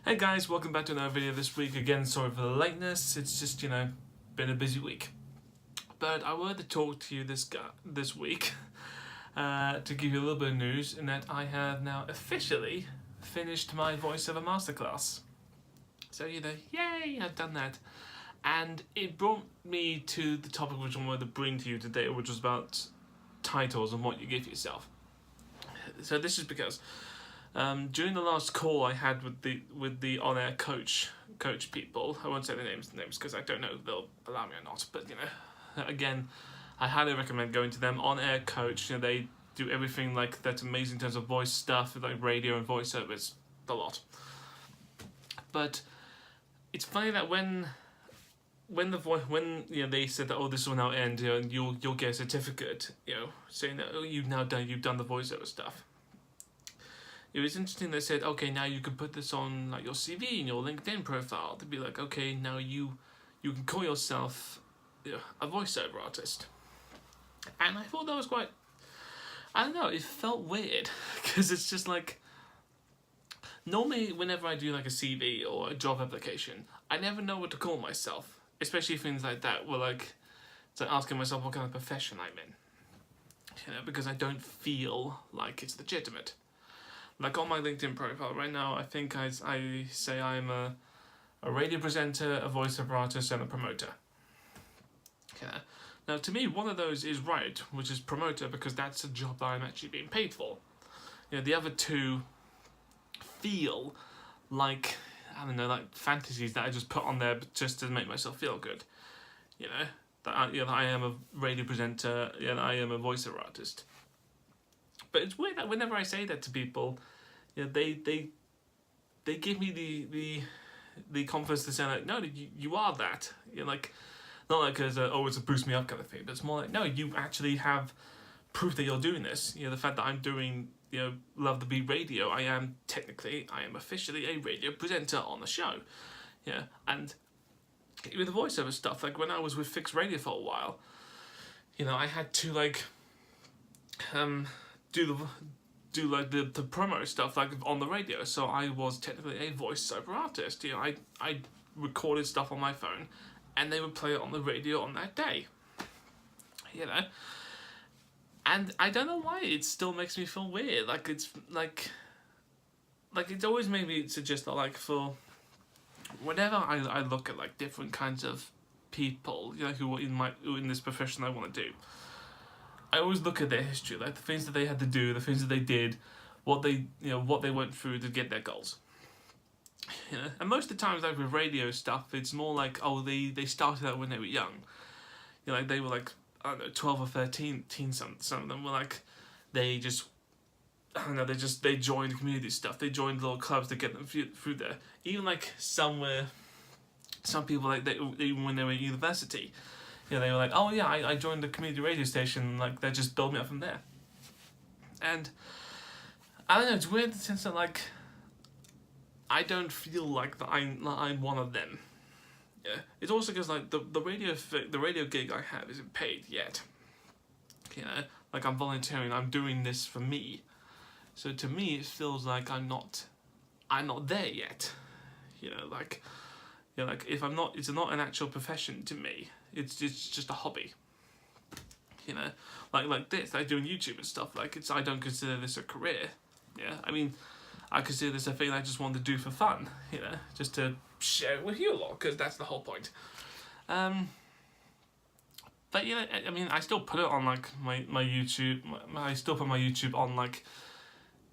Hey guys, welcome back to another video this week. Again, sorry for the lateness. It's just, been a busy week. But I wanted to talk to you this week to give you a little bit of news in that I have now officially finished my voiceover masterclass. So, yay, I've done that. And it brought me to the topic which I wanted to bring to you today, which was about titles and what you give yourself. So this is because during the last call I had with the on-air coach people, I won't say the names because I don't know if they'll allow me or not, but again, I highly recommend going to them. On-air coach, they do everything like that's amazing in terms of voice stuff, like radio and voiceover. It's a lot. But it's funny that when they said that, oh, this will now end, and you'll get a certificate, saying that, oh, you've done the voiceover stuff. It was interesting. They said, okay, now you can put this on like your CV and your LinkedIn profile to be like, okay, now you can call yourself a voiceover artist. And I thought that was quite, I don't know, it felt weird because it's just like, normally whenever I do like a CV or a job application, I never know what to call myself, especially things like that where it's like asking myself what kind of profession I'm in, because I don't feel like it's legitimate. Like on my LinkedIn profile right now, I think I say I'm a radio presenter, a voiceover artist, and a promoter. Now, to me, one of those is right, which is promoter, because that's a job that I'm actually being paid for. The other two feel like, I don't know, like fantasies that I just put on there just to make myself feel good. That I am a radio presenter, and I am a voiceover artist. But it's weird that whenever I say that to people, they give me the confidence to say like, no, you are that. Not like as it's a boost me up kind of thing, but it's more like, no, you actually have proof that you're doing this. The fact that I'm doing Love the Beat Radio, I am officially a radio presenter on the show. And with the voiceover stuff, like when I was with Fixed Radio for a while, I had to do the promo stuff like on the radio, so I was technically a voiceover artist. I recorded stuff on my phone, and they would play it on the radio on that day. And I don't know why it still makes me feel weird. Like it's always made me suggest that for whenever I look at like different kinds of people, who in this profession I want to do. I always look at their history, like the things that they had to do, the things that they did, what they went through to get their goals. And most of the times, like with radio stuff, it's more like, oh, they started out when they were young. Like they were like, I don't know, 12 or 13, some of them were like, they just, I don't know, they joined community stuff. They joined little clubs to get them through there. Even like some people like even when they were at university. They were like, oh yeah, I joined the community radio station, like they just built me up from there. And I don't know, it's weird in the sense that I don't feel like that I'm one of them. It's also because the radio gig I have isn't paid yet. Like I'm volunteering, I'm doing this for me. So to me, it feels like I'm not there yet. Like if I'm not, it's not an actual profession to me. It's just a hobby. Like this, I do YouTube and stuff. I don't consider this a career. I mean, I consider this a thing I just want to do for fun. Just to share it with you a lot, because that's the whole point. But I mean, I still put it on my YouTube. I still put my YouTube on my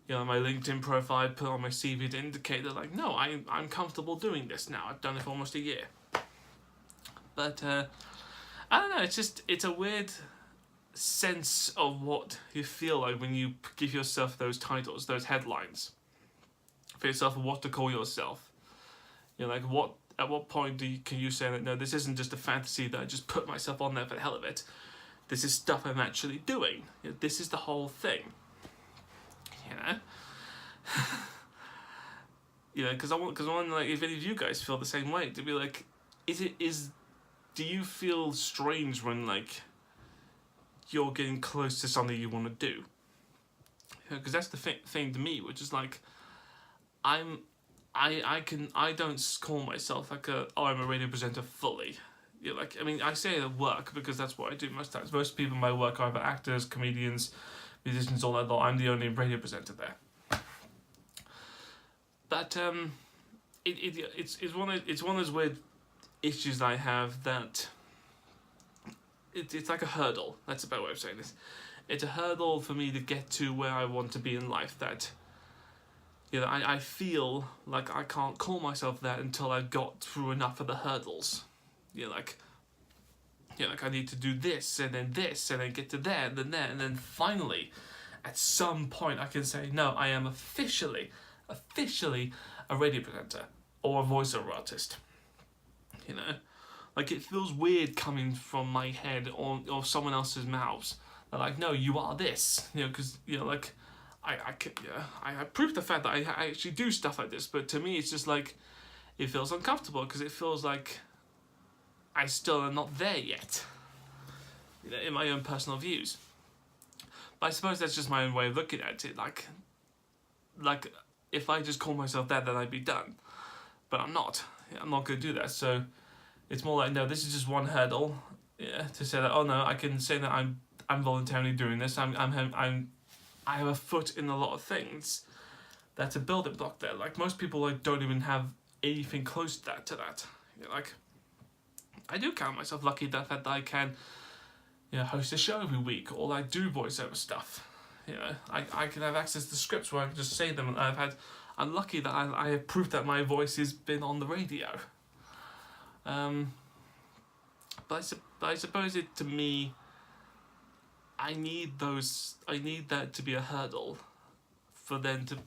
LinkedIn profile, put it on my CV to indicate that no, I'm comfortable doing this now. I've done it for almost a year. But I don't know. It's a weird sense of what you feel like when you give yourself those titles, those headlines for yourself, of what to call yourself. At what point can you say that no, this isn't just a fantasy that I just put myself on there for the hell of it. This is stuff I'm actually doing. This is the whole thing. Because I want if any of you guys feel the same way, to be like, do you feel strange when you're getting close to something you want to do? Because that's the thing to me, which is I'm I don't call myself like I'm a radio presenter fully. Yeah, like, I mean, I say it at work because that's what I do most times. Most people in my work are either actors, comedians, musicians, all that lot. I'm the only radio presenter there. But it's one of those weird issues that I have that it's like a hurdle. That's a better way of saying this. It's a hurdle for me to get to where I want to be in life. That, you know, I feel like I can't call myself that until I've got through enough of the hurdles. You know, like I need to do this and then get to there and then there, and then finally, at some point, I can say, no, I am officially a radio presenter or a voiceover artist. You know, like, it feels weird coming from my head or someone else's mouths. They're like, no, you are this. You know, because, you know, like, I prove the fact that I actually do stuff like this, but to me it's just like, it feels uncomfortable because it feels like I still am not there yet, you know, in my own personal views. But I suppose that's just my own way of looking at it. Like if I just call myself that, then I'd be done. But I'm not. I'm not going to do that. So it's more like, no, this is just one hurdle. Yeah, to say that, oh no, I can say that I'm voluntarily doing this. I have a foot in a lot of things. That's a building block there. Like, most people, like, don't even have anything close to that. You know, like, I do count myself lucky that I can, you know, host a show every week, or like do voiceover stuff. You know, I can have access to scripts where I can just say them. And I'm lucky that I have proof that my voice has been on the radio. But I suppose it, to me, I need that to be a hurdle for them to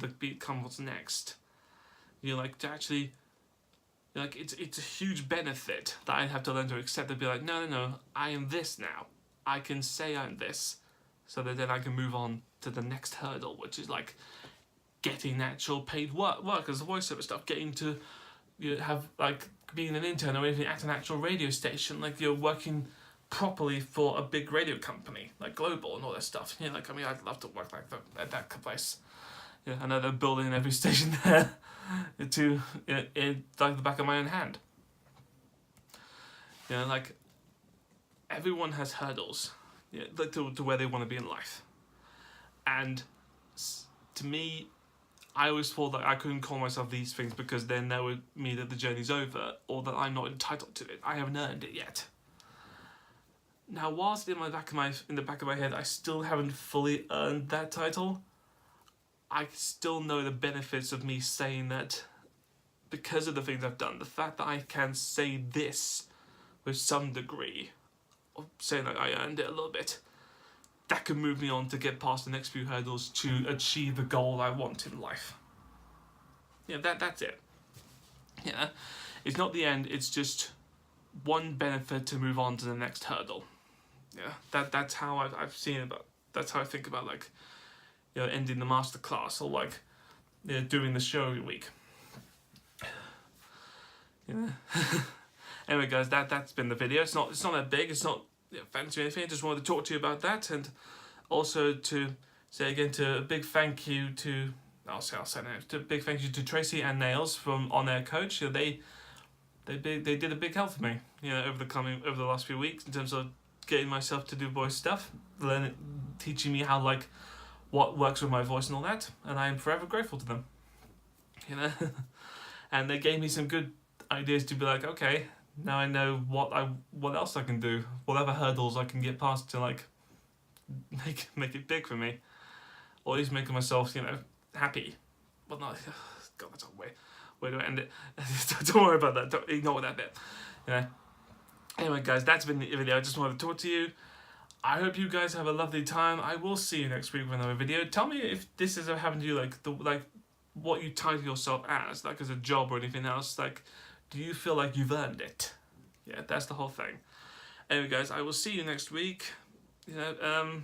become what's next. You know, like, to actually, like, it's a huge benefit that I have to learn to accept and be like, no, I am this now. I can say I'm this, so that then I can move on to the next hurdle, which is like getting actual paid work as a voiceover stuff, getting to, you know, have, like, being an intern or even at an actual radio station, like, you're working properly for a big radio company like Global and all that stuff. You know, like, I mean, I'd love to work like at that place. Yeah, I know they're building every station there to, in like the back of my own hand. You know, like, everyone has hurdles, you know, like, to where they want to be in life. And to me, I always thought that I couldn't call myself these things because then that would mean that the journey's over, or that I'm not entitled to it. I haven't earned it yet. Now, whilst in the back of my head, I still haven't fully earned that title, I still know the benefits of me saying that because of the things I've done. The fact that I can say this with some degree, of saying that I earned it a little bit, that can move me on to get past the next few hurdles to achieve the goal I want in life. Yeah, that's it. Yeah, it's not the end, it's just one benefit to move on to the next hurdle. Yeah, that's how I've seen it. That's how I think about, like, you know, ending the masterclass, or like, you know, doing the show every week. Yeah. Anyway, guys, that's been the video. It's not that big. It's not, you know, fancy or anything. I just wanted to talk to you about that, and also to say again to a big thank you to I'll say now, to a big thank you to Tracy and Nails from On Air Coach. You know, they did a big help for me, you know, over the last few weeks in terms of getting myself to do voice stuff, teaching me how, like, what works with my voice and all that, and I am forever grateful to them. You know, and they gave me some good ideas to be like, okay, now I know what else I can do, whatever hurdles I can get past to, like, make it big for me, or at least making myself, you know, happy. Well, not, God, that's a way to end it. Don't worry about that. Don't ignore that bit. You know. Anyway, guys, that's been the video. I just wanted to talk to you. I hope you guys have a lovely time. I will see you next week with another video. Tell me if this has happened to you, like what you title yourself as, like, as a job or anything else. Like, do you feel like you've earned it? Yeah, that's the whole thing. Anyway, guys, I will see you next week. You know,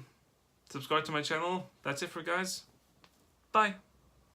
subscribe to my channel. That's it for guys. Bye.